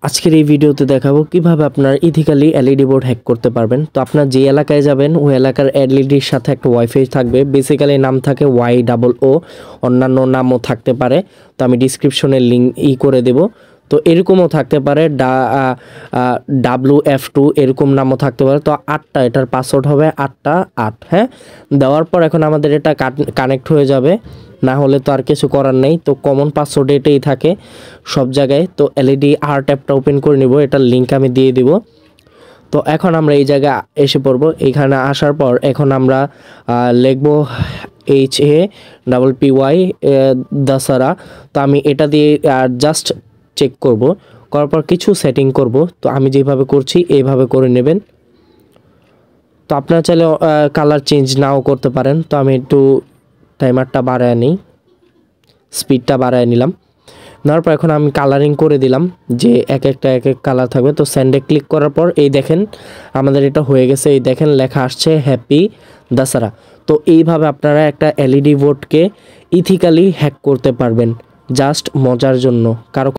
আজকের এই ভিডিওতে দেখাবো কিভাবে আপনার ইথিক্যালি এলইডি বোর্ড হ্যাক করতে পারবেন। তো আপনার যে এলাকায় যাবেন ওই এলাকার এলইডির সাথে একটা ওয়াইফাই থাকবে, বেসিক্যালি নাম থাকে YOO, অন্যান্য নামও থাকতে পারে। তো আমি ডিসক্রিপশনে লিঙ্ক করে দেব। তো এরকমও থাকতে পারে WF2 এরকম নামও থাকতে পারে। তো 8টা এটার পাসওয়ার্ড হবে 8 হ্যাঁ। দেওয়ার পর এখন আমাদের এটা কানেক্ট হয়ে যাবে, না হলে তো আর কিছু করার নেই। তো কমন পাসওয়ার্ড এটাই থাকে সব জায়গায়। তো এলইডি ট্যাবটা ওপেন করে নিব, এটার লিঙ্ক আমি দিয়ে দিব। তো এখন আমরা এই জায়গায় এসে পড়ব। এইখানে আসার পর এখন আমরা লিখব HAPPY দাসারা। তো আমি এটা দিয়ে জাস্ট চেক করব, করার পর কিছু সেটিং করব। তো আমি যেভাবে করছি এইভাবে করে নেবেন। তো আপনারা চাইলে কালার চেঞ্জ নাও করতে পারেন। তো আমি একটু টাইমারটা বাড়ায় নিই, স্পিডটা বাড়ায় নিলাম। নেওয়ার পর এখন আমি কালারিং করে দিলাম যে এক এক কালার থাকবে। তো স্যান্ডে ক্লিক করার পর এই দেখেন আমাদের এটা হয়ে গেছে। এই দেখেন লেখা আসছে হ্যাপি দাসারা। তো এইভাবে আপনারা একটা এলইডি বোর্ডকে ইথিক্যালি হ্যাক করতে পারবেন জাস্ট মজার জন্য। কারো